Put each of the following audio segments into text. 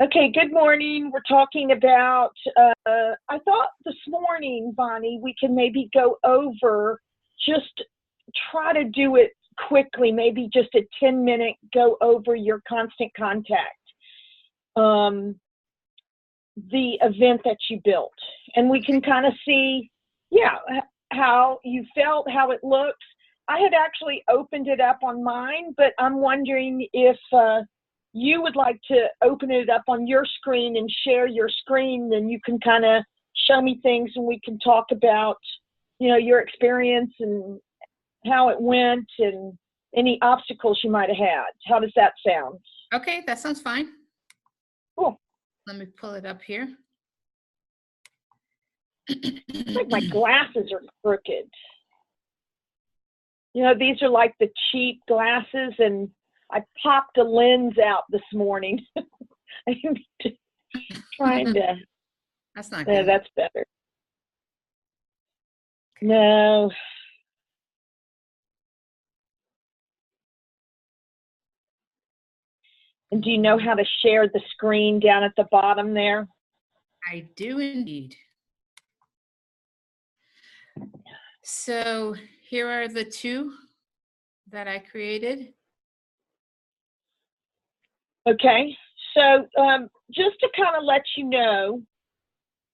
Okay, good morning. We're talking about, I thought this morning, Bonnie, we can maybe go over, just try to do it quickly, maybe just a 10-minute go over your constant contact, the event that you built. And we can kind of see, yeah, how you felt, how it looks. I had actually opened it up on mine, but I'm wondering if you would like to open it up on your screen and share your screen, then you can kind of show me things and we can talk about, your experience and how it went and any obstacles you might have had. How does that sound? Okay, that sounds fine. Cool. Let me pull it up here. It's like my glasses are crooked. These are like the cheap glasses, and I popped a lens out this morning. I'm trying to. That's not good. That's better. No. And do you know how to share the screen down at the bottom there? I do indeed. So here are the two that I created. Okay, so just to kind of let you know,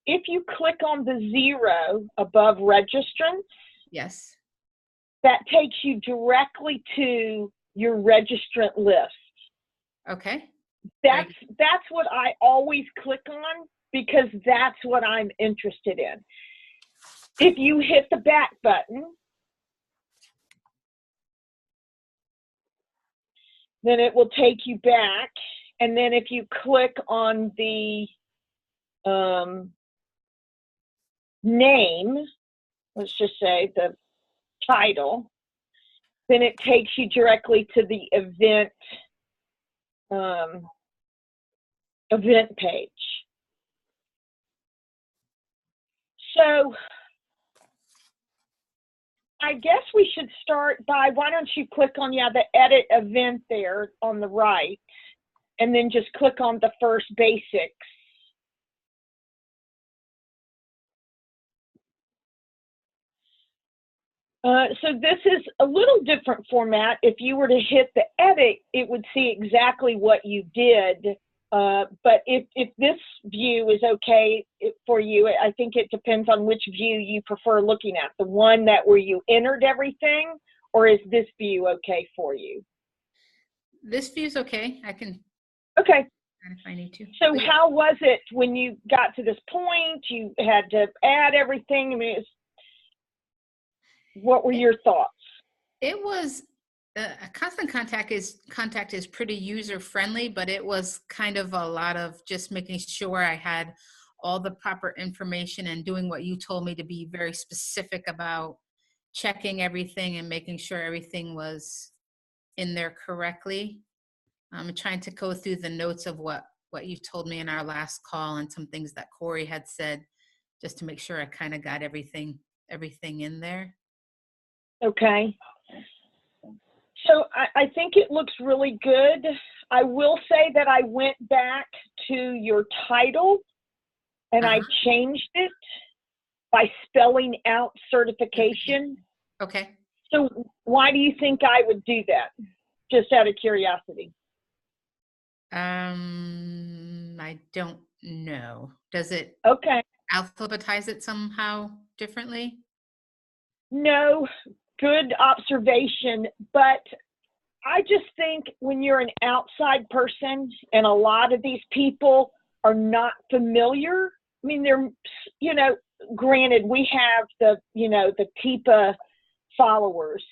if you click on the 0 above registrants, yes, that takes you directly to your registrant list. Okay. That's what I always click on because that's what I'm interested in. If you hit the back button, then it will take you back. And then if you click on the name, let's just say the title, then it takes you directly to the event page. So I guess we should start by, why don't you click on, the edit event there on the right, and then just click on the first basics. So this is a little different format. If you were to hit the edit, it would see exactly what you did. But if this view is okay for you, I think it depends on which view you prefer looking at. The one where you entered everything, or is this view okay for you? This view is okay. I can. Okay. If I need to. So how was it when you got to this point? You had to add everything. I mean, what were your thoughts? It was a constant contact is pretty user friendly, but it was kind of a lot of just making sure I had all the proper information and doing what you told me to be very specific about checking everything and making sure everything was in there correctly. I'm trying to go through the notes of what you told me in our last call and some things that Corey had said, just to make sure I kind of got everything in there. Okay. So I think it looks really good. I will say that I went back to your title and I changed it by spelling out certification. Okay. So why do you think I would do that? Just out of curiosity. I don't know. Does it alphabetize it somehow differently? No, good observation. But I just think when you're an outside person and a lot of these people are not familiar, I mean, they're, granted, we have the TIPA followers,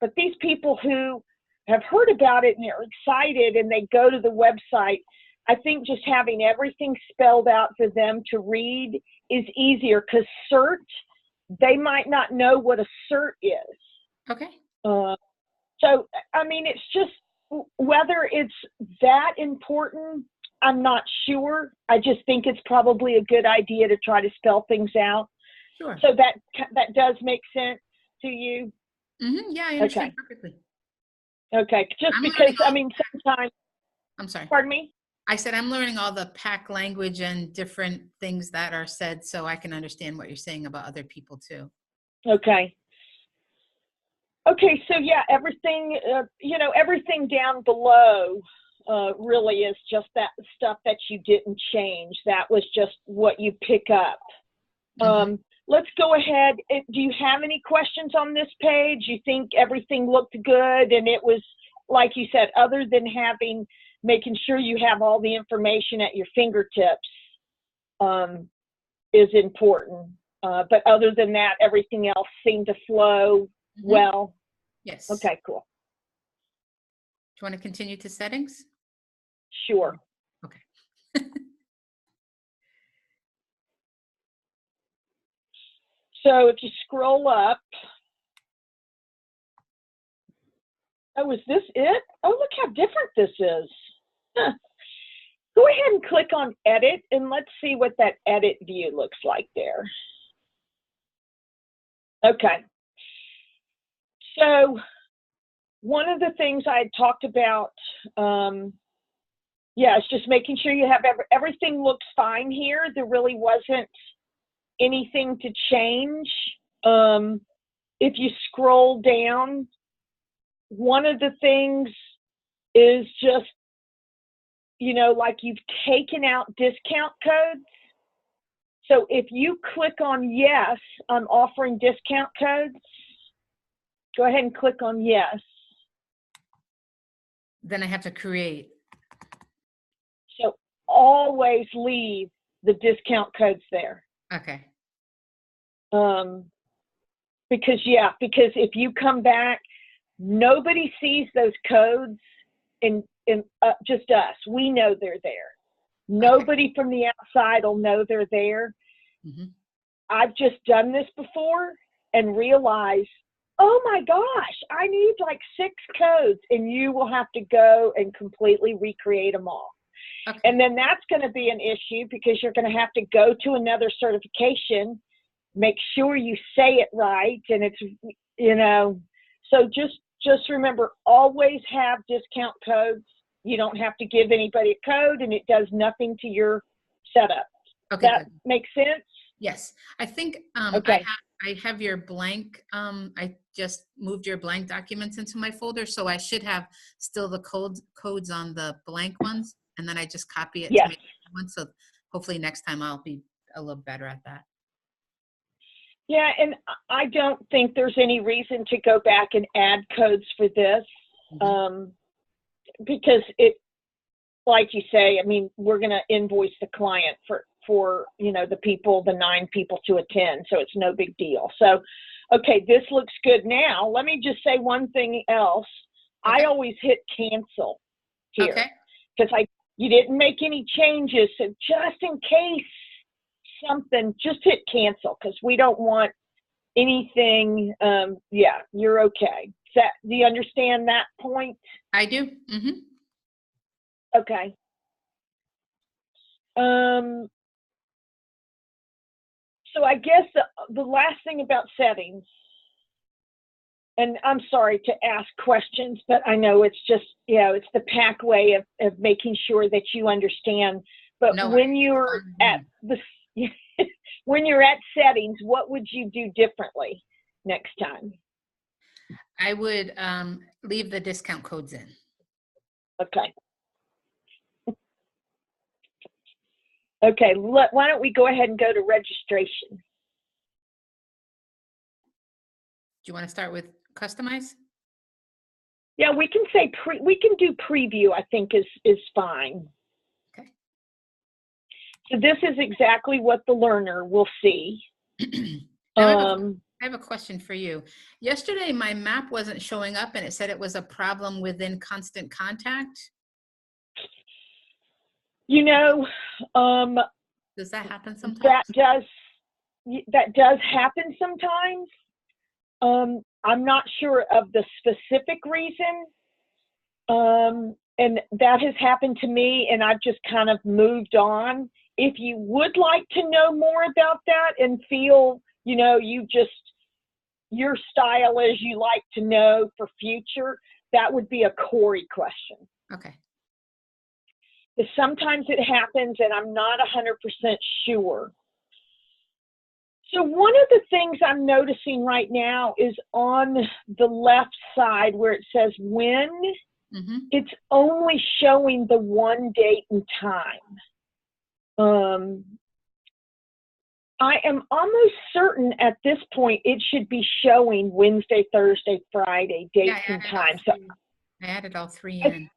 but these people who have heard about it and they're excited and they go to the website, I think just having everything spelled out for them to read is easier, because CERT, they might not know what a CERT is. Okay. So, I mean, it's just whether it's that important, I'm not sure. I just think it's probably a good idea to try to spell things out. Sure. So that does make sense to you? Mm-hmm. Yeah, I understand perfectly. Okay. Just because, I mean, sometimes. I'm sorry. Pardon me? I said I'm learning all the PAC language and different things that are said so I can understand what you're saying about other people too. Okay. Okay, so yeah, everything, everything down below really is just that stuff that you didn't change. That was just what you pick up. Mhm. Let's go ahead. Do you have any questions on this page? You think everything looked good and it was, like you said, other than making sure you have all the information at your fingertips is important. But other than that, everything else seemed to flow well. Yes. Okay, cool. Do you want to continue to settings? Sure. Okay. So if you scroll up, oh, is this it? Oh, look how different this is. Huh. Go ahead and click on edit and let's see what that edit view looks like there. Okay. So one of the things I had talked about, it's just making sure you have everything looks fine here. There really wasn't anything to change. If you scroll down, one of the things is just, like you've taken out discount codes. So if you click on yes, I'm offering discount codes, go ahead and click on yes. Then I have to create. So always leave the discount codes there. Okay. Because if you come back, nobody sees those codes in just us. We know they're there. Nobody from the outside will know they're there. Mm-hmm. I've just done this before and realized, oh my gosh, I need like 6 codes, and you will have to go and completely recreate them all. Okay. And then that's going to be an issue because you're going to have to go to another certification, make sure you say it right, and it's, so just remember, always have discount codes. You don't have to give anybody a code, and it does nothing to your setup. Okay, that good. Makes sense? Yes. I think okay. I have your blank. I just moved your blank documents into my folder, so I should have still the codes on the blank ones, and then I just copy it to make one. So hopefully next time I'll be a little better at that. Yeah, and I don't think there's any reason to go back and add codes for this, because it, like you say, I mean, we're going to invoice the client for the people, the 9 people to attend, so it's no big deal. So, okay, this looks good. Now, let me just say one thing else. Okay. I always hit cancel here because you didn't make any changes, so just in case something, just hit cancel because we don't want anything. You're okay. Do you understand that point? I do. Okay. So I guess the last thing about settings, and I'm sorry to ask questions, but I know it's just, it's the PAC way of making sure that you understand. But when you're at when you're at settings, what would you do differently next time? I would leave the discount codes in. Okay. Okay, why don't we go ahead and go to registration? Do you want to start with customize? Yeah, we can say we can do preview, I think is fine. Okay. So this is exactly what the learner will see. I have a question for you. Yesterday, my map wasn't showing up and it said it was a problem within Constant Contact. Does that happen sometimes? That does happen sometimes. I'm not sure of the specific reason. And that has happened to me, and I've just kind of moved on. If you would like to know more about that and feel, your style is you like to know for future, that would be a Corey question. Okay. sometimes it happens and I'm not 100% sure. So one of the things I'm noticing right now is on the left side where it says when, it's only showing the one date and time. I am almost certain at this point it should be showing Wednesday, Thursday, Friday dates and times. So I added all three in.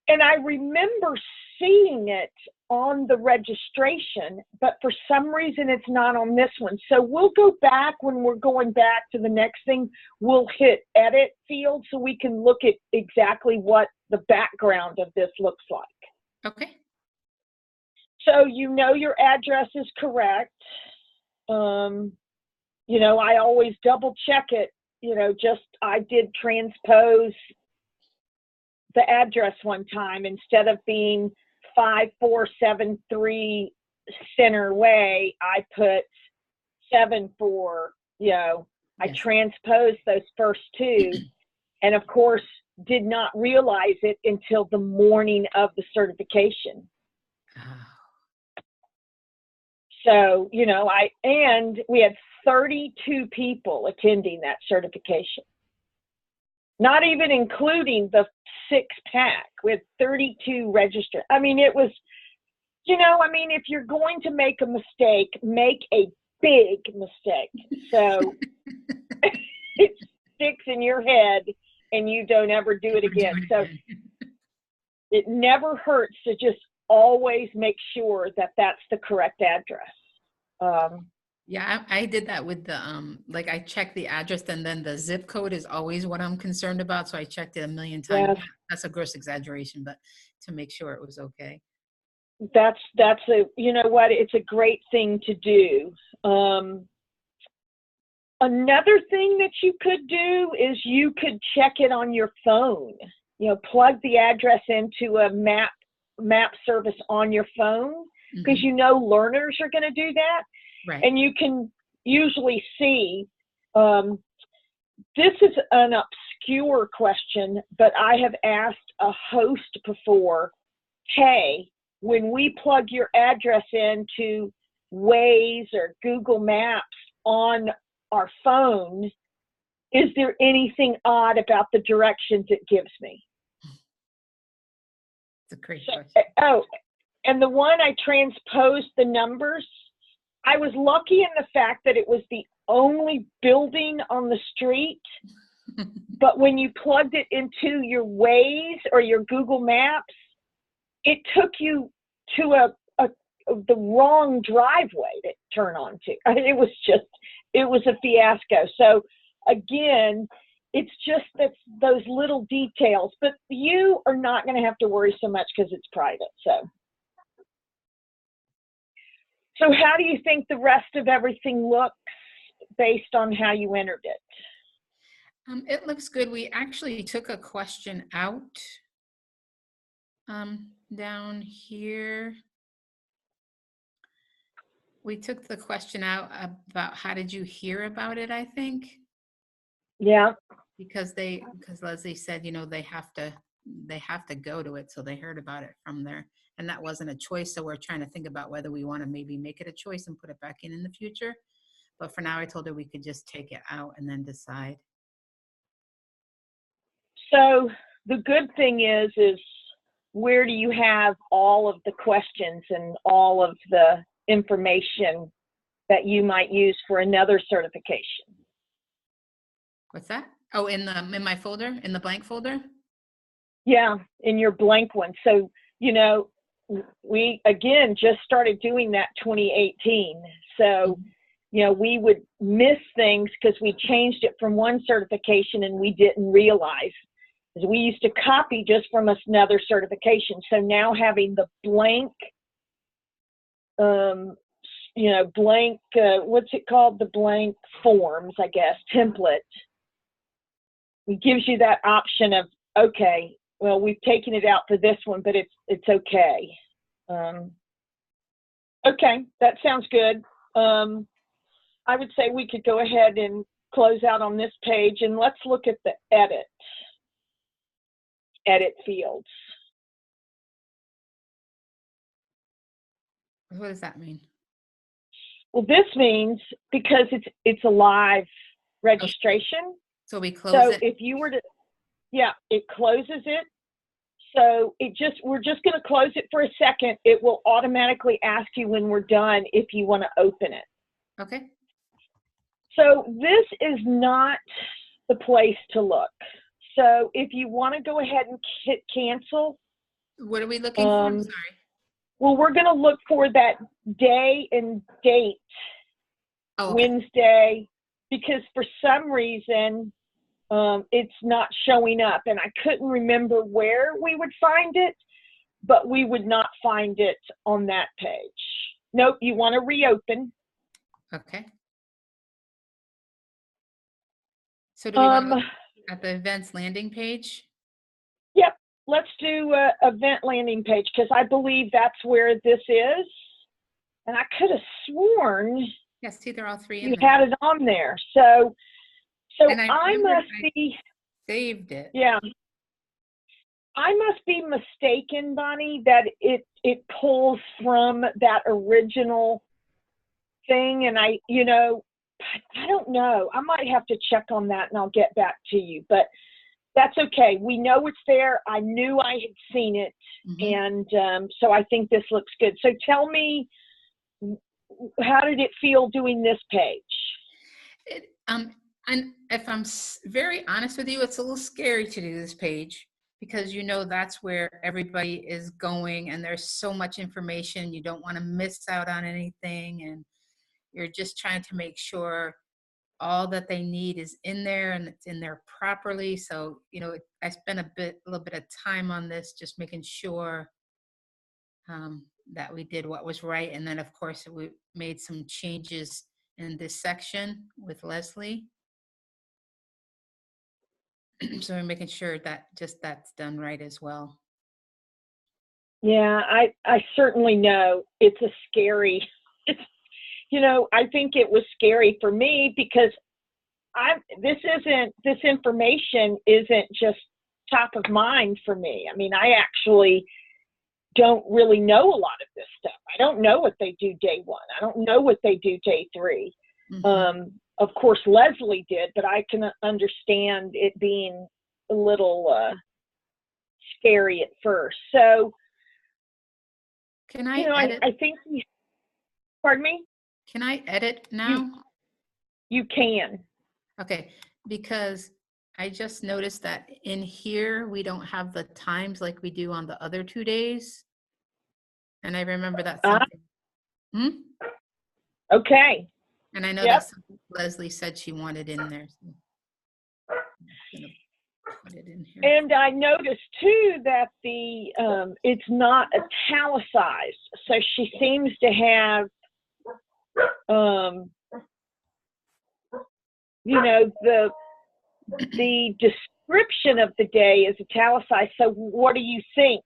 And I remember seeing it on the registration, but for some reason it's not on this one. So we'll go back when we're going back to the next thing. We'll hit edit field so we can look at exactly what the background of this looks like. Okay. So you know your address is correct. You know, I always double check it, you know, I did transpose the address one time. Instead of being 5473 Center Way, I put 74, you know, I transposed those first two, and of course did not realize it until the morning of the certification. So, you know, and we had 32 people attending that certification, not even including the 6-pack. We had 32 registered. I mean, it was, you know, I mean, if you're going to make a mistake, make a big mistake. So it sticks in your head and you don't ever do it again. So it never hurts to just always make sure that that's the correct address. Yeah, I did that with the, like I checked the address and then the zip code is always what I'm concerned about. So I checked it a million times. Yes. That's a gross exaggeration, but to make sure it was okay. That's you know what, it's a great thing to do. Another thing that you could do is you could check it on your phone. You know, plug the address into a map service on your phone, because you know learners are going to do that. Right. And you can usually see, this is an obscure question, but I have asked a host before, hey, when we plug your address into Waze or Google Maps on our phone, is there anything odd about the directions it gives me? It's a great question. Oh, and the one I transposed the numbers, I was lucky in the fact that it was the only building on the street, but when you plugged it into your Waze or your Google Maps, it took you to the wrong driveway to turn onto. It was a fiasco. So again, it's just those little details, but you are not going to have to worry so much because it's private. So how do you think the rest of everything looks based on how you entered it? It looks good. We actually took a question out down here. We took the question out about how did you hear about it, I think. Yeah. Because Leslie said, you know, they have to go to it. So they heard about it from there. And that wasn't a choice. So we're trying to think about whether we want to maybe make it a choice and put it back in the future. But for now, I told her we could just take it out and then decide. So the good thing is where do you have all of the questions and all of the information that you might use for another certification? What's that? Oh, in my folder, in the blank folder? Yeah, in your blank one. So, you know, we, again, just started doing that 2018. So, you know, we would miss things because we changed it from one certification and we didn't realize. Because we used to copy just from another certification. So now having the blank, you know, blank, what's it called? The blank forms, I guess, template. It gives you that option of, okay, well, we've taken it out for this one, but it's okay. Okay, that sounds good. I would say we could go ahead and close out on this page, and let's look at the edit fields. What does that mean? Well, this means because it's a live Oh, registration. so we close So it? if you were to, yeah, it closes it. So we're just going to close it for a second. It will automatically ask you when we're done if you want to open it. Okay. So this is not the place to look. So if you want to go ahead and hit cancel. What are we looking for? I'm sorry. Well, we're going to look for that day and date, Oh, okay. Wednesday, because for some reason it's not showing up. And I couldn't remember where we would find it, but we would not find it on that page. Nope, you want to reopen. Okay. So do we want to look at the events landing page? Yep, let's do event landing page because I believe that's where this is. And I could have sworn Yes, see, they're all three in you there. had it on there. So And I must be saved it. Yeah. I must be mistaken, Bonnie, that it pulls from that original thing. And I don't know. I might have to check on that and I'll get back to you. But that's okay. We know it's there. I knew I had seen it. Mm-hmm. And so I think this looks good. So tell me, how did it feel doing this page? And if I'm very honest with you, it's a little scary to do this page because that's where everybody is going and there's so much information. You don't want to miss out on anything, and you're just trying to make sure all that they need is in there and it's in there properly. So, I spent a little bit of time on this, just making sure that we did what was right. And then of course we made some changes in this section with Leslie. So we're making sure that that's done right as well. Yeah, I certainly know it's a scary, I think it was scary for me because this information isn't just top of mind for me. I mean, I actually don't really know a lot of this stuff. I don't know what they do day one. I don't know what they do day 3. Mm-hmm. Of course, Leslie did, but I can understand it being a little scary at first. So, can I edit? I think, pardon me? Can I edit now? You can. Okay, because I just noticed that in here, we don't have the times like we do on the other 2 days. And I remember that's something. Okay. And I know that's something Leslie said she wanted in there. So I'm gonna put it in here. And I noticed too that it's not italicized. So she seems to have, the description of the day is italicized. So what do you think?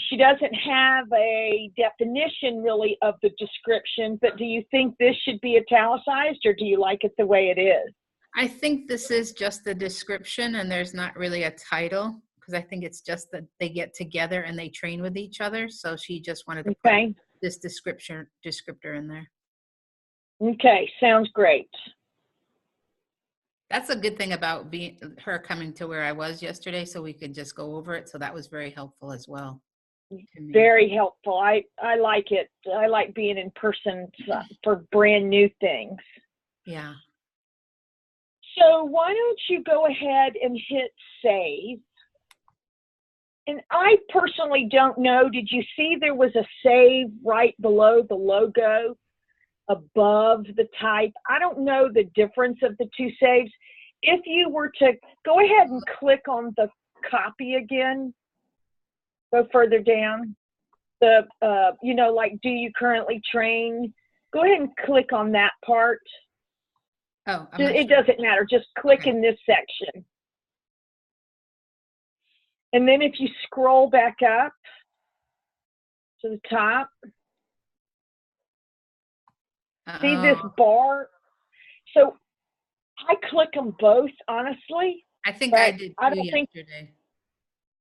She doesn't have a definition really of the description, but do you think this should be italicized or do you like it the way it is? I think this is just the description and there's not really a title because I think it's just that they get together and they train with each other. So she just wanted to put this descriptor in there. Okay, sounds great. That's a good thing about her coming to where I was yesterday, so we could just go over it. So that was very helpful as well. Very helpful. I like it. I like being in person for brand new things. Yeah. So why don't you go ahead and hit save? And I personally don't know. Did you see there was a save right below the logo? Above the type? I don't know the difference of the two saves. If you were to go ahead and click on the copy again, go further down, like, do you currently train? Go ahead and click on that part. Oh, it doesn't matter. Just click in this section. And then if you scroll back up to the top, see this bar? So I click them both, honestly. I think I did too yesterday.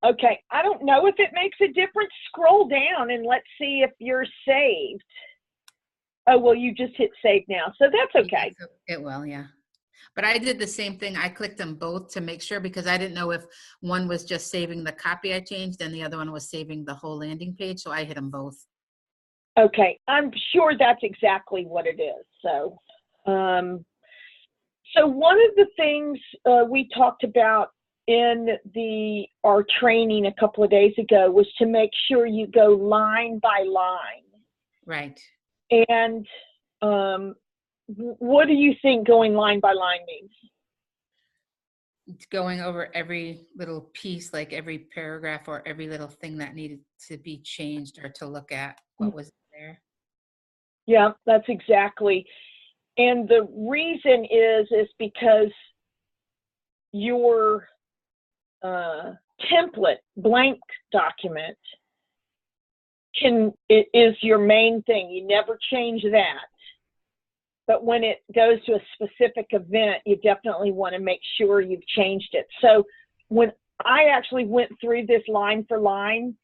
Okay. I don't know if it makes a difference. Scroll down and let's see if you're saved. Oh, well, you just hit save now. So that's okay. Yes, it will, yeah. But I did the same thing. I clicked them both to make sure because I didn't know if one was just saving the copy I changed and the other one was saving the whole landing page. So I hit them both. Okay. I'm sure that's exactly what it is. So, so one of the things we talked about in our training a couple of days ago was to make sure you go line by line. Right. And what do you think going line by line means? Going over every little piece, like every paragraph or every little thing that needed to be changed or to look at what was there. Yeah, that's exactly. And the reason is because your template blank document is your main thing. You never change that. But when it goes to a specific event, you definitely want to make sure you've changed it. So when I actually went through this line for line,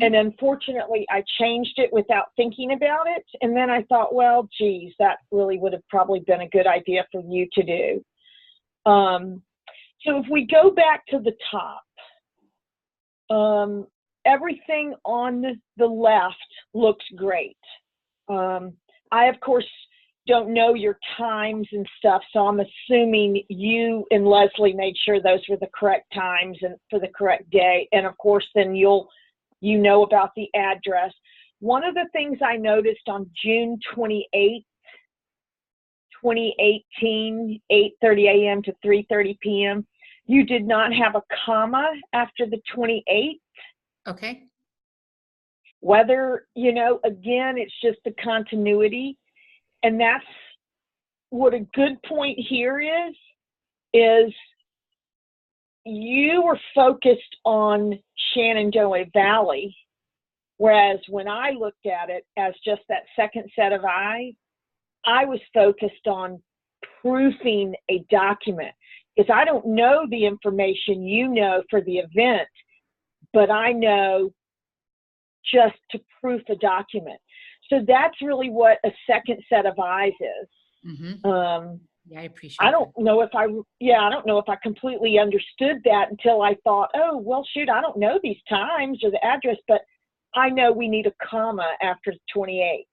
and unfortunately I changed it without thinking about it. And then I thought, well, geez, that really would have probably been a good idea for you to do. So if we go back to the top, everything on the left looks great. I, of course, don't know your times and stuff, so I'm assuming you and Leslie made sure those were the correct times and for the correct day. And of course, then you know about the address. One of the things I noticed on June 28th, 2018, 8:30 a.m. to 3:30 p.m., you did not have a comma after the 28th. Okay. Whether, again, it's just the continuity. And that's what a good point here is you were focused on Shenandoah Valley, whereas when I looked at it as just that second set of eyes, I was focused on proofing a document. Because I don't know the information you know for the event, but I know just to proof a document. So that's really what a second set of eyes is. Yeah, I appreciate I don't know if I completely understood that until I thought, oh, well, shoot, I don't know these times or the address, but I know we need a comma after 28.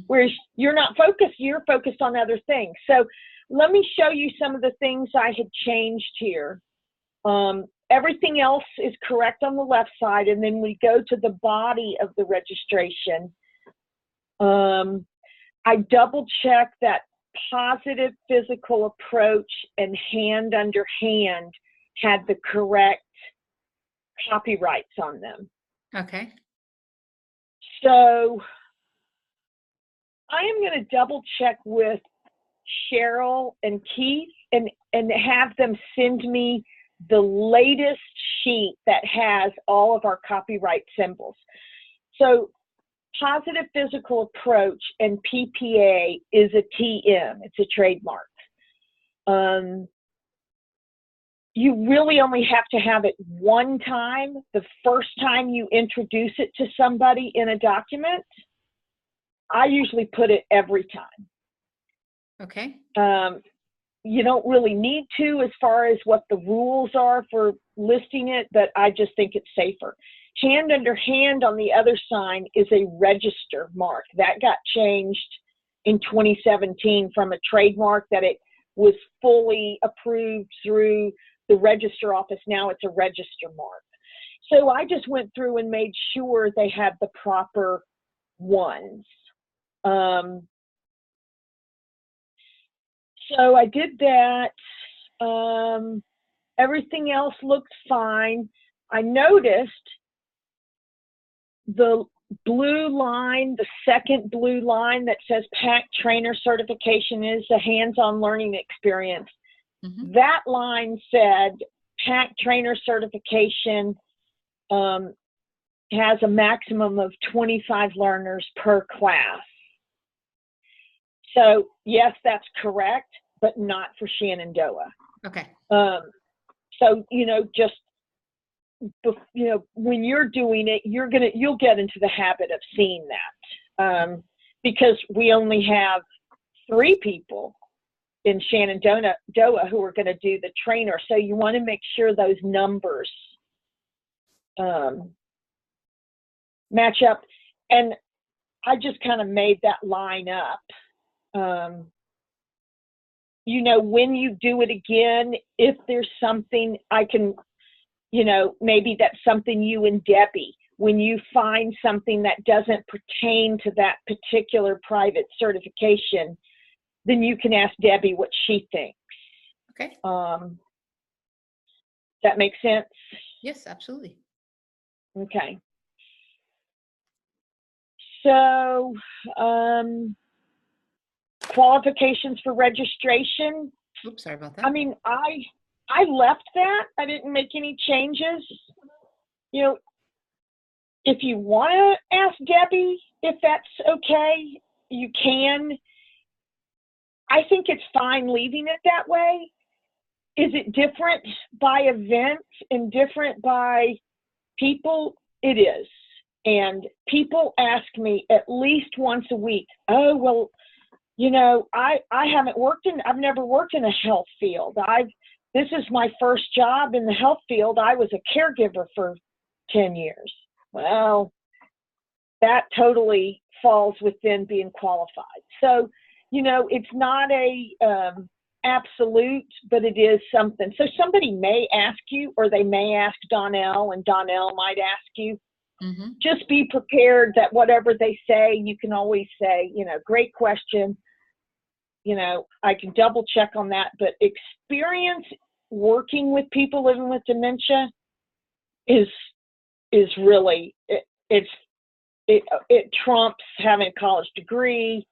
Whereas you're not focused, you're focused on other things. So let me show you some of the things I had changed here. Everything else is correct on the left side, and then we go to the body of the registration. I double checked that positive physical approach and hand under hand had the correct copyrights on them. Okay. So I am going to double check with Cheryl and Keith and have them send me the latest sheet that has all of our copyright symbols. So positive physical approach and PPA is a TM. It's a trademark. You really only have to have it one time. The first time you introduce it to somebody in a document, I usually put it every time. Okay. You don't really need to as far as what the rules are for listing it, but I just think it's safer. Hand under hand on the other sign is a register mark. That got changed in 2017 from a trademark that it was fully approved through the register office. Now it's a register mark. So I just went through and made sure they had the proper ones. So I did that. Everything else looked fine. I noticed the blue line, the second blue line that says PAC trainer certification is a hands-on learning experience. That line said PAC trainer certification has a maximum of 25 learners per class. So yes, that's correct, but not for Shenandoah. Okay. So, just, when you're doing it, you'll get into the habit of seeing that. because we only have 3 people in Shenandoah who are going to do the trainer. So you want to make sure those numbers match up. And I just kind of made that line up. You know, when you do it again, if there's something I can, you know, maybe that's something you and Debbie, when you find something that doesn't pertain to that particular private certification, then you can ask Debbie what she thinks. Okay. That makes sense? Yes, absolutely. Okay. So, qualifications for registration. Oops, sorry about that. I mean, I left that. I didn't make any changes. You know, if you want to ask Debbie if that's okay, you can. I think it's fine leaving it that way. Is it different by event and different by people? It is. And people ask me at least once a week, oh, well, you know, I've never worked in a health field. This is my first job in the health field. I was a caregiver for 10 years. Well, that totally falls within being qualified. So, you know, it's not a absolute, but it is something. So somebody may ask you, or they may ask Donnell, and Donnell might ask you. Mm-hmm. Just be prepared that whatever they say, you can always say, you know, great question. You know, I can double check on that, but experience working with people living with dementia is really, it trumps having a college degree.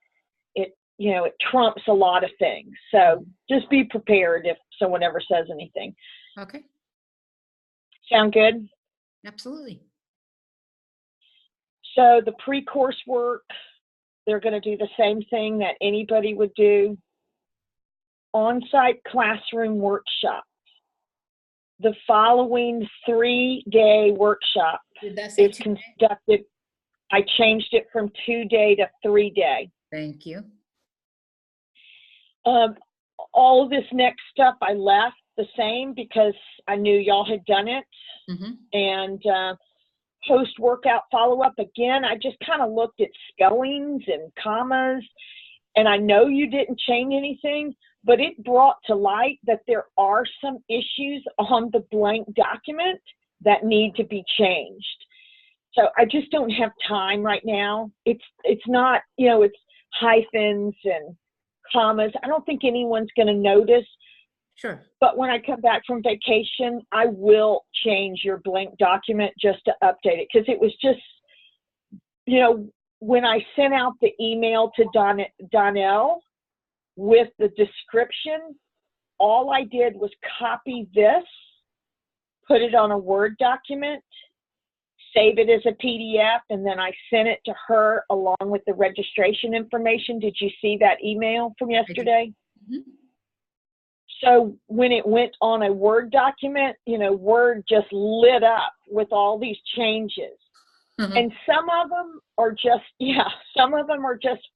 You know, it trumps a lot of things. So just be prepared if someone ever says anything. Okay. Sound good? Absolutely. So the pre-course work, they're going to do the same thing that anybody would do. On-site classroom workshop. The following 3-day workshop is conducted. I changed it from 2-day to 3-day. Thank you. All of this next stuff I left the same because I knew y'all had done it. Mm-hmm. And post-workout follow-up, again, I just kind of looked at spellings and commas, and I know you didn't change anything, but it brought to light that there are some issues on the blank document that need to be changed. So I just don't have time right now. It's not, you know, it's hyphens and commas. I don't think anyone's going to notice. Sure. But when I come back from vacation, I will change your blank document just to update it. Because it was just, you know, when I sent out the email to Donnell with the description, all I did was copy this, put it on a Word document, save it as a PDF, and then I sent it to her along with the registration information. Did you see that email from yesterday? Mm-hmm. So when it went on a Word document, you know, Word just lit up with all these changes. Mm-hmm. And some of them are just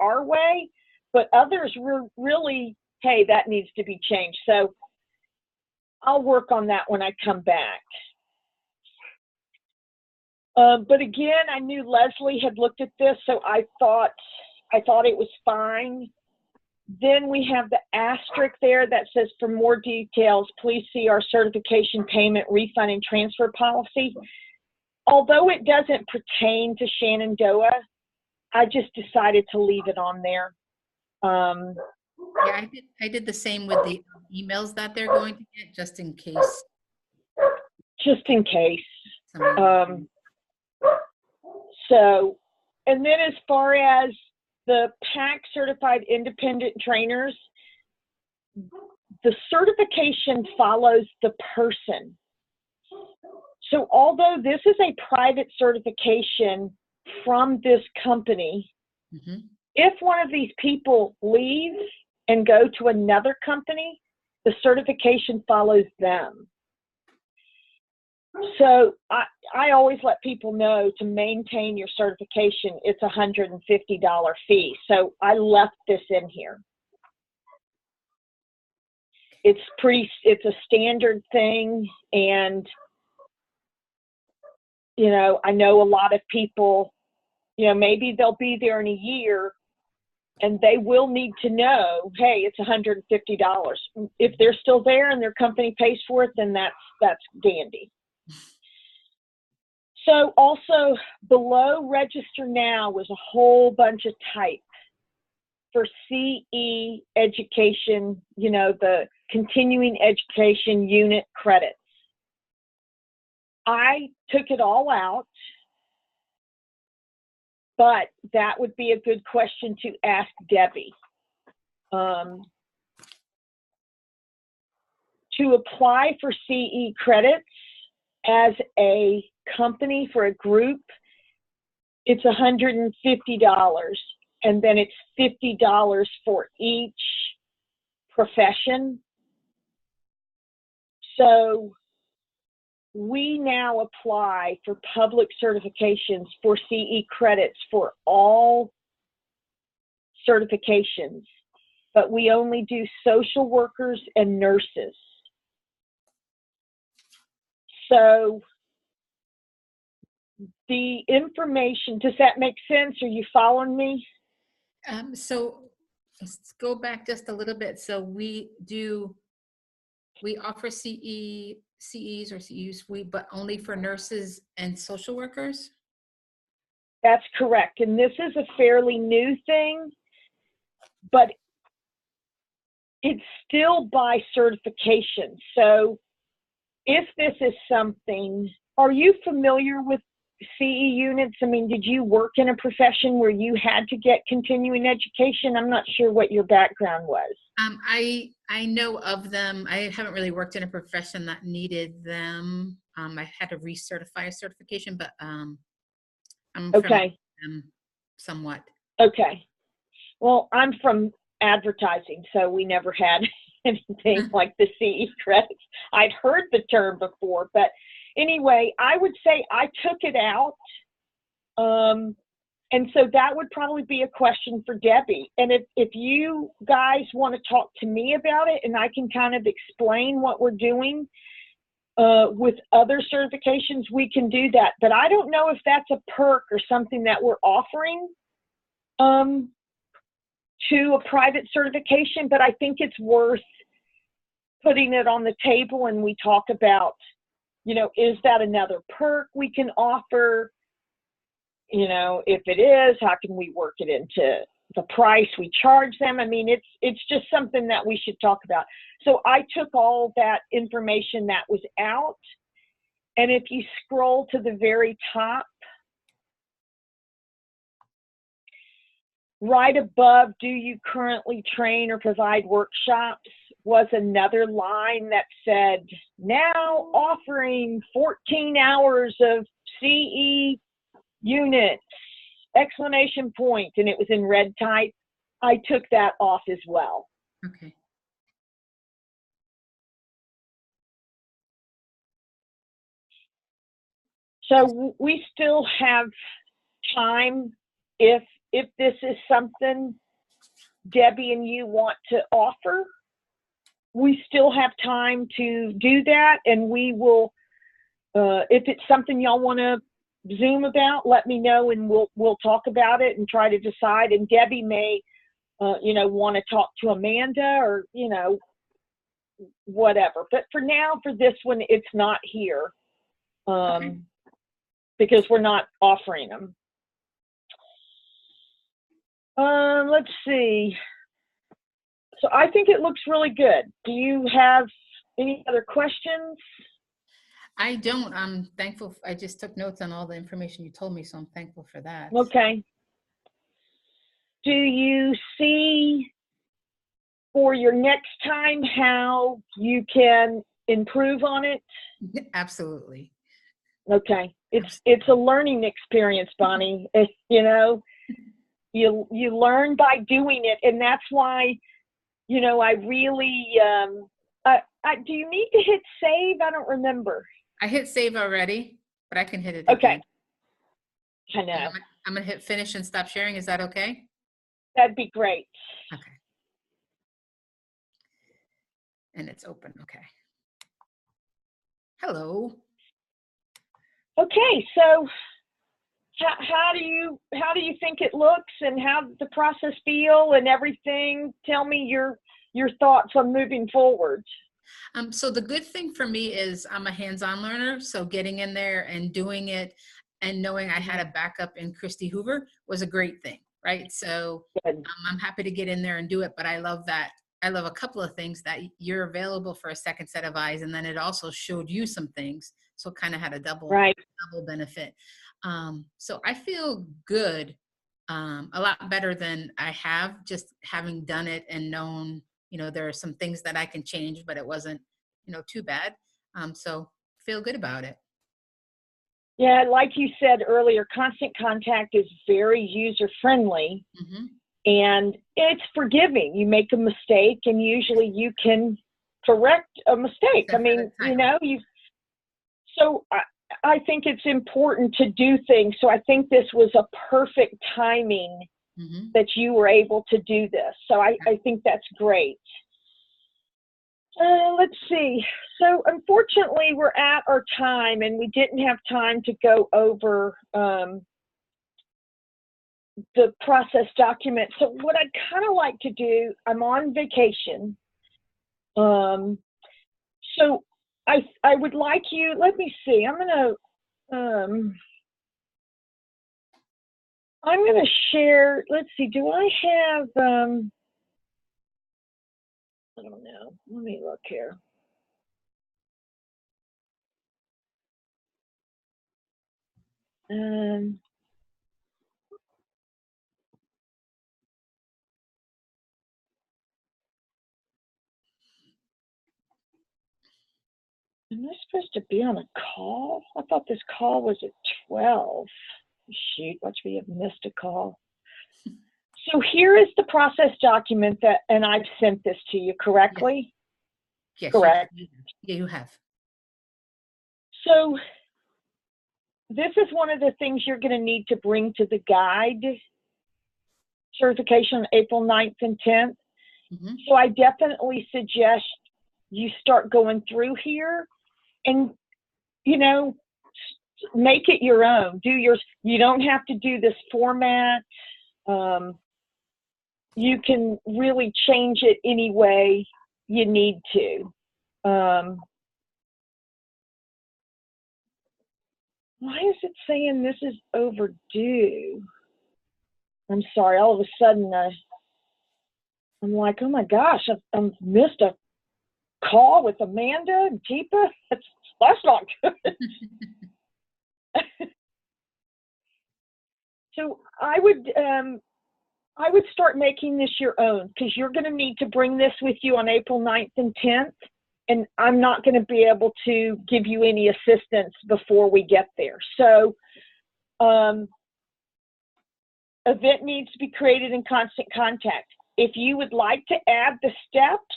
our way, but others were really, hey, that needs to be changed. So I'll work on that when I come back. But again, I knew Leslie had looked at this, so I thought it was fine. Then we have the asterisk there that says, for more details, please see our certification payment refund and transfer policy. Although it doesn't pertain to Shenandoah, I just decided to leave it on there. Yeah, I did the same with the emails that they're going to get, just in case. Just in case. So, and then as far as the PAC certified independent trainers, the certification follows the person. So although this is a private certification from this company, mm-hmm. if one of these people leaves and go to another company, the certification follows them. So I always let people know to maintain your certification, it's a $150 fee. So I left this in here. It's a standard thing. And, you know, I know a lot of people, you know, maybe they'll be there in a year and they will need to know, hey, it's $150. If they're still there and their company pays for it, then that's dandy. So also below register now was a whole bunch of type for CE education, you know, the continuing education unit credits. I took it all out, but that would be a good question to ask Debbie. To apply for CE credits as a company for a group, it's $150, and then it's $50 for each profession. So we now apply for public certifications for CE credits for all certifications, but we only do social workers and nurses. So the information, does that make sense? Are you following me? So let's go back just a little bit. So we offer CEs or CEs, but only for nurses and social workers? That's correct. And this is a fairly new thing, but it's still by certification. So if this is something, are you familiar with CE units? I mean, did you work in a profession where you had to get continuing education? I'm not sure what your background was. I know of them. I haven't really worked in a profession that needed them. I had to recertify a certification, but I'm okay. From them somewhat. Okay. Well, I'm from advertising, so we never had anything like the CE credits. I'd heard the term before, but anyway, I would say I took it out. And so that would probably be a question for Debbie. And if you guys want to talk to me about it, and I can kind of explain what we're doing with other certifications, we can do that. But I don't know if that's a perk or something that we're offering to a private certification, but I think it's worth putting it on the table and we talk about, you know, is that another perk we can offer? You know, if it is, how can we work it into the price we charge them? I mean, it's just something that we should talk about. So I took all that information that was out, and if you scroll to the very top, right above, do you currently train or provide workshops, was another line that said, now offering 14 hours of CE units, exclamation point, and it was in red type. I took that off as well. Okay. So we still have time if this is something Debbie and you want to offer. We still have time to do that, and we will, if it's something y'all want to Zoom about, let me know and we'll talk about it and try to decide. And Debbie may, you know, want to talk to Amanda or, you know, whatever. But for now, for this one, it's not here Okay. because we're not offering them. Let's see. So I think it looks really good. Do you have any other questions? I don't. I'm thankful. I just took notes on all the information you told me, so I'm thankful for that. Okay. Do you see for your next time how you can improve on it? Absolutely. Okay. It's a learning experience, Bonnie. You know, you learn by doing it, and that's why, you know, I really do you need to hit save? I don't remember. I hit save already, but I can hit it Okay. again. I And know. I'm gonna hit finish and stop sharing. Is that okay? That'd be great. Okay. And it's open. Okay. Hello. Okay, so how do you think it looks, and how does the process feel and everything? Tell me your thoughts on moving forward. So the good thing for me is I'm a hands-on learner. So getting in there and doing it and knowing I had a backup in Christy Hoover was a great thing, right? So Good. I'm happy to get in there and do it, but I love that. I love a couple of things that you're available for a second set of eyes, and then it also showed you some things. So it kind of had a double Right. benefit. So I feel good, a lot better than I have just having done it and known, there are some things that I can change, but it wasn't, too bad. So feel good about it. Yeah, like you said earlier, Constant Contact is very user friendly, and it's forgiving. You make a mistake, and usually you can correct a mistake. I mean, so I think it's important to do things. So I think this was a perfect timing that you were able to do this. So I think that's great. Let's see. So unfortunately, we're at our time, and we didn't have time to go over the process document. So what I'd kind of like to do, I'm on vacation. So I would like you, let me see, I'm gonna share, let's see, do I have, I don't know, let me look here. Am I supposed to be on a call? I thought this call was at 12. Shoot, watch me have missed a call. So here is the process document and I've sent this to you correctly? Yes. Correct. You have. So this is one of the things you're going to need to bring to the guide certification on April 9th and 10th. So I definitely suggest you start going through here and, make it your own. Do yours. You don't have to do this format. You can really change it any way you need to. Why is it saying this is overdue? I'm sorry, all of a sudden I'm like, oh my gosh, I've missed a call with Amanda and Tipa. That's not good. So I would start making this your own, because you're going to need to bring this with you on April 9th and 10th. And I'm not going to be able to give you any assistance before we get there. So event needs to be created in Constant Contact. If you would like to add the steps,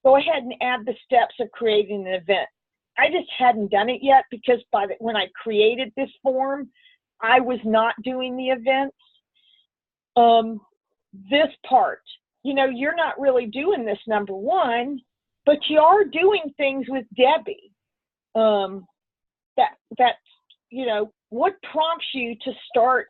go ahead and add the steps of creating an event. I just hadn't done it yet because when I created this form, I was not doing the events. This part, you're not really doing this, number one, but you are doing things with Debbie. That's, what prompts you to start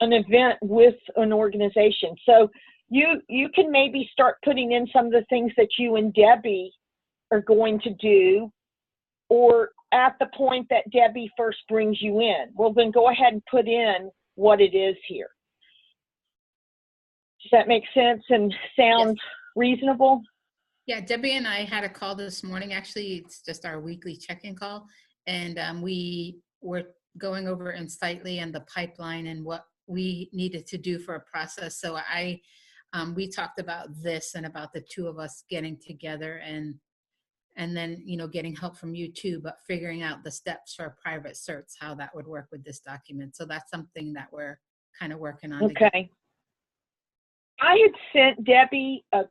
an event with an organization? So you can maybe start putting in some of the things that you and Debbie are going to do, or at the point that Debbie first brings you in. Well, then go ahead and put in what it is here. Does that make sense and sound reasonable? Yeah, Debbie and I had a call this morning. Actually, it's just our weekly check-in call. And we were going over Insightly and the pipeline and what we needed to do for a process. So we talked about this and about the two of us getting together and then, getting help from you too, but figuring out the steps for private certs, how that would work with this document. So that's something that we're kind of working on. Okay. Together. I had sent Debbie a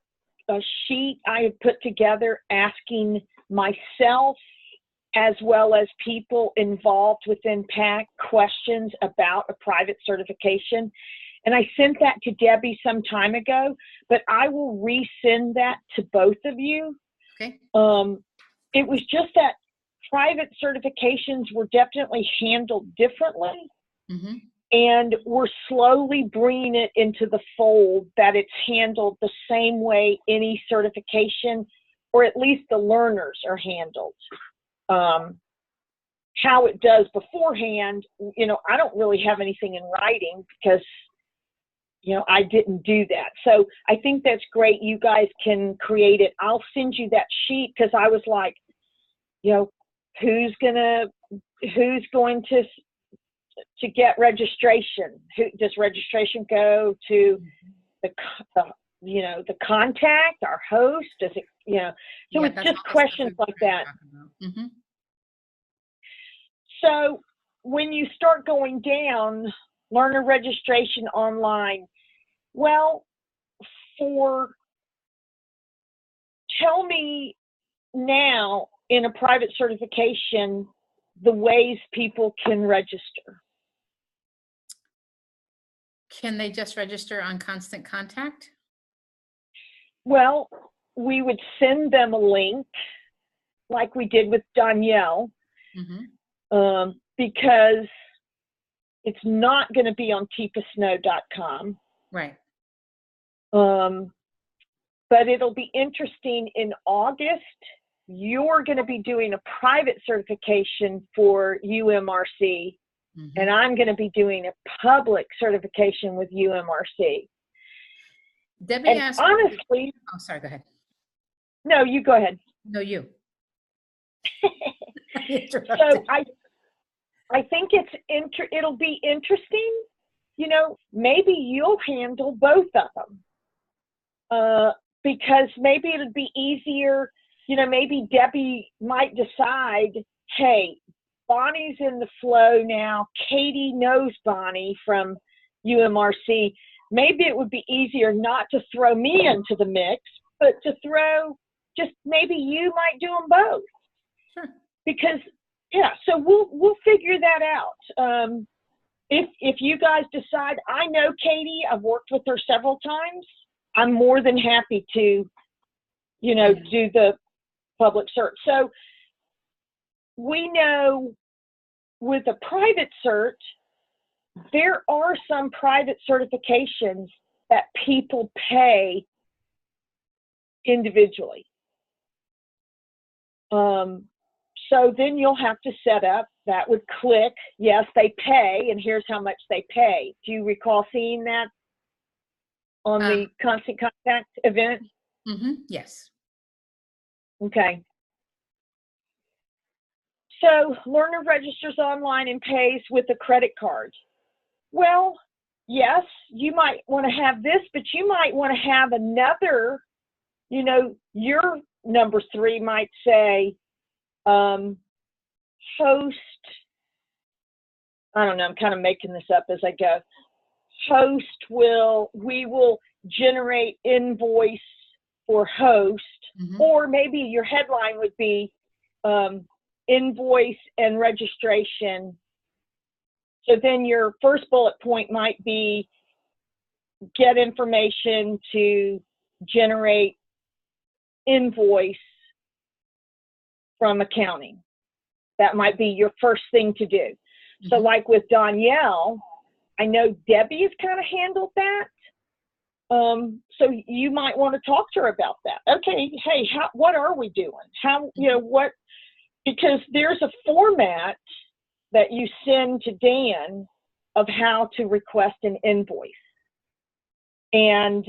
sheet I had put together asking myself as well as people involved within PAC questions about a private certification. And I sent that to Debbie some time ago, but I will resend that to both of you. Okay. It was just that private certifications were definitely handled differently. Mm-hmm. And we're slowly bringing it into the fold that it's handled the same way any certification, or at least the learners are handled. How it does beforehand, I don't really have anything in writing because, I didn't do that. So I think that's great. You guys can create it. I'll send you that sheet because I was like, who's going to get registration? Who does registration go to? The contact, our host? Does it, so it's just questions like that. Mm-hmm. So when you start going down, learner registration online, well, tell me now in a private certification, the ways people can register. Can they just register on Constant Contact? Well, we would send them a link like we did with Danielle, because it's not going to be on tpasnow.com. Right. But it'll be interesting in August. You're going to be doing a private certification for UMRC, and I'm going to be doing a public certification with UMRC. Debbie asked. Honestly, oh, sorry. Go ahead. No, you go ahead. No, you. So I think it'll be interesting. Maybe you'll handle both of them, because maybe it'll be easier. Maybe Debbie might decide, hey, Bonnie's in the flow now. Katie knows Bonnie from UMRC. Maybe it would be easier not to throw me into the mix, but to throw just maybe you might do them both. Sure. Because so we'll figure that out. If you guys decide, I know Katie, I've worked with her several times. I'm more than happy to, do the public cert. So we know with a private cert, there are some private certifications that people pay individually. So then you'll have to set up, that would click, yes, they pay, and here's how much they pay. Do you recall seeing that on the Constant Contact event? Yes. Okay. So learner registers online and pays with a credit card. Well, yes, you might want to have this, but you might want to have another, your number 3 might say, host, I don't know, I'm kind of making this up as I go. We will generate invoice for host, or maybe your headline would be invoice and registration. So then your first bullet point might be get information to generate invoice from accounting. That might be your first thing to do. So like with Danielle, I know Debbie has kind of handled that. So you might want to talk to her about that. Okay, hey, what are we doing? Because there's a format that you send to Dan of how to request an invoice. And,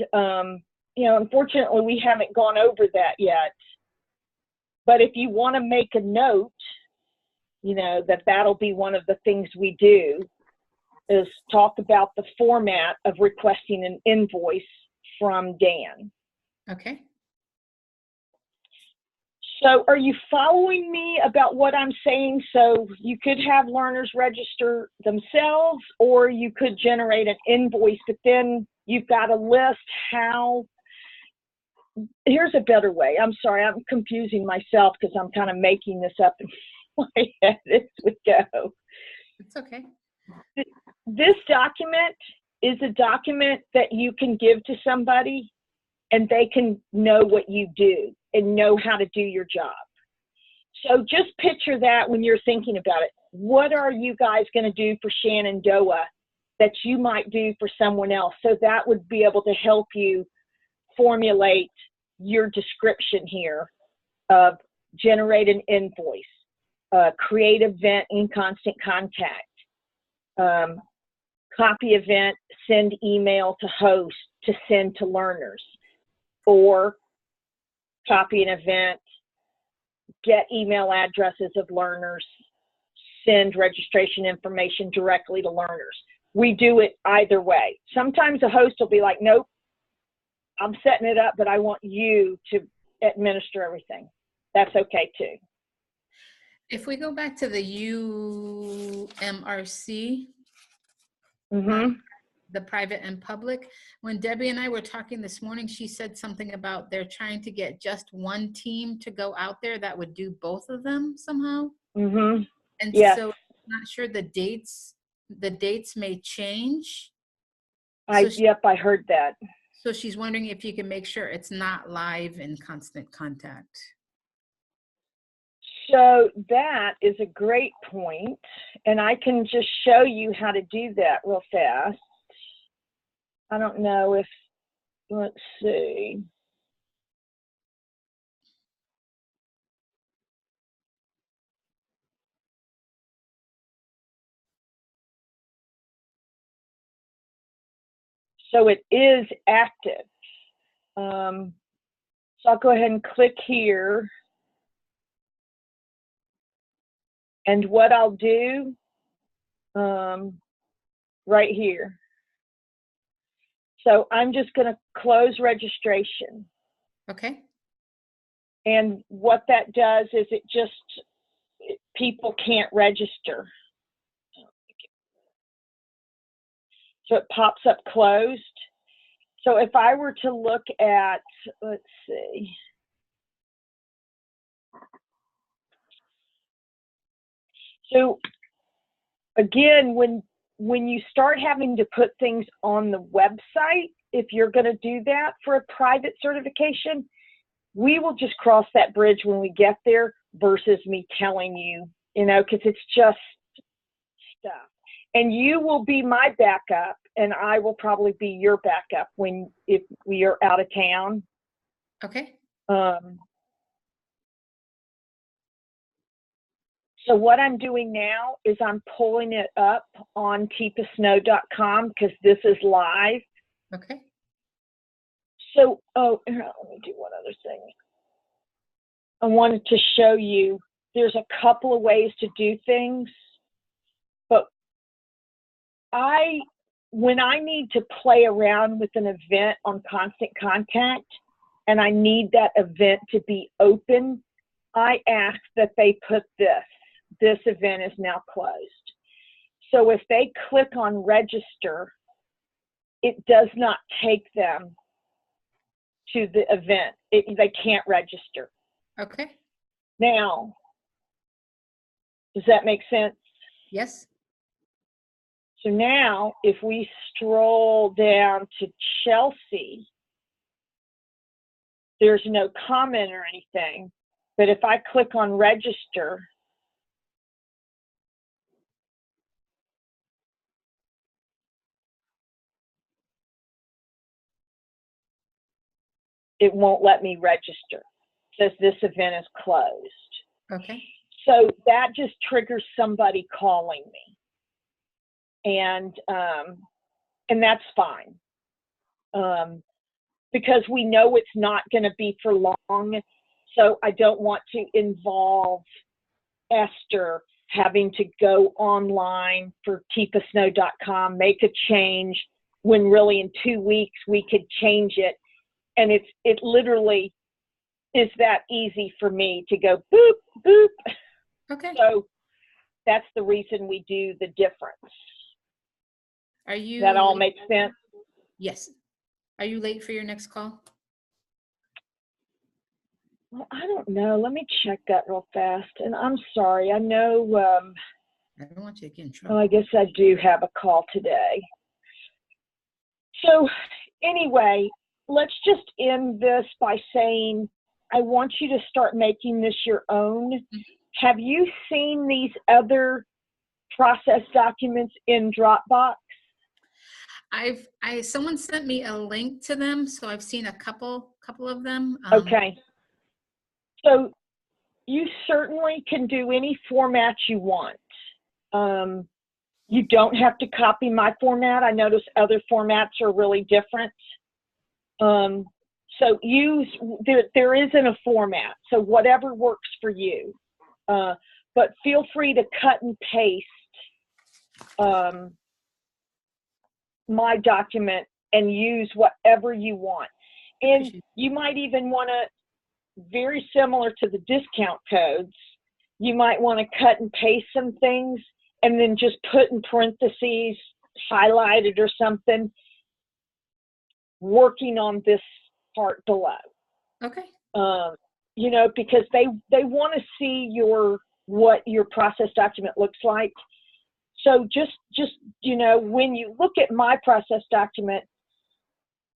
unfortunately, we haven't gone over that yet. But if you want to make a note, that'll be one of the things we do, is talk about the format of requesting an invoice from Dan. Okay. So are you following me about what I'm saying? So you could have learners register themselves, or you could generate an invoice, but then you've got to list how. Here's a better way. I'm sorry, I'm confusing myself because I'm kind of making this up. my edits would go. It's okay. This document is a document that you can give to somebody and they can know what you do and know how to do your job. So just picture that when you're thinking about it. What are you guys going to do for Shenandoah that you might do for someone else? So that would be able to help you formulate your description here of generate an invoice, create event in constant contact, copy event, send email to host to send to learners, or copy an event, get email addresses of learners, send registration information directly to learners. We do it either way. Sometimes a host will be like, nope, I'm setting it up, but I want you to administer everything. That's okay too. If we go back to the UMRC, the private and public, when Debbie and I were talking this morning, she said something about they're trying to get just one team to go out there that would do both of them somehow. And yes. So I'm not sure the dates may change. Yep, I heard that. So she's wondering if you can make sure it's not live in constant contact. So that is a great point, and I can just show you how to do that real fast. I don't know if, let's see. So it is active. So I'll go ahead and click here. And what I'll do right here. So I'm just going to close registration. Okay. And what that does is people can't register. So it pops up closed. So if I were to look at, let's see. So again, when you start having to put things on the website, if you're going to do that for a private certification, we will just cross that bridge when we get there versus me telling you, because it's just stuff. And you will be my backup, and I will probably be your backup if we are out of town. Okay. So what I'm doing now is I'm pulling it up on keepasnow.com because this is live. Okay. So, let me do one other thing. I wanted to show you, there's a couple of ways to do things, but when I need to play around with an event on Constant Contact and I need that event to be open, I ask that they put this event is now closed. So if they click on register, it does not take them to the event. They can't register. Okay. Now, does that make sense? Yes. So now, if we stroll down to Chelsea, there's no comment or anything. But if I click on register, it won't let me register. It says this event is closed. Okay. So that just triggers somebody calling me. And that's fine. Because we know it's not going to be for long. So I don't want to involve Esther having to go online for keepasnow.com, make a change, when really in 2 weeks we could change it. And it literally is that easy for me to go boop, boop. Okay. So that's the reason we do the difference. That all makes sense? Yes. Are you late for your next call? Well, I don't know. Let me check that real fast. And I'm sorry. I know, I don't want you to get in well, trouble. I guess I do have a call today. So anyway, let's just end this by saying, I want you to start making this your own. Mhm. Have you seen these other process documents in Dropbox? Someone sent me a link to them, so I've seen a couple of them. Okay. So you certainly can do any format you want. You don't have to copy my format. I notice other formats are really different. So there isn't a format, so whatever works for you. But feel free to cut and paste my document and use whatever you want. And you might even want to, very similar to the discount codes, you might want to cut and paste some things and then just put in parentheses, highlighted or something, working on this part below. Okay. You know, because they want to see what your process document looks like. So just, you know, when you look at my process document,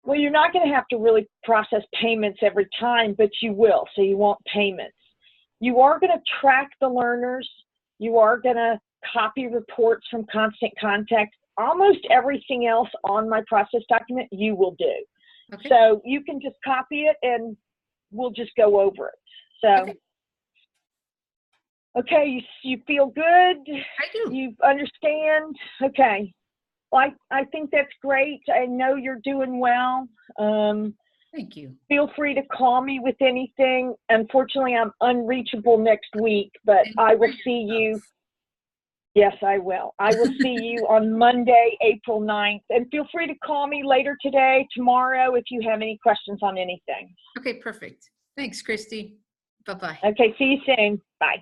well, you're not going to have to really process payments every time, but you will. So you want payments. You are going to track the learners. You are going to copy reports from Constant Contact. Almost everything else on my process document you will do. Okay. So you can just copy it and we'll just go over it. So, okay, you feel good? I do. You understand? Okay. Well, I think that's great. I know you're doing well. Thank you. Feel free to call me with anything. Unfortunately, I'm unreachable next week, but I will see you. Yes, I will. I will see you on Monday, April 9th. And feel free to call me later today, tomorrow, if you have any questions on anything. Okay, perfect. Thanks, Christy. Bye-bye. Okay, see you soon. Bye.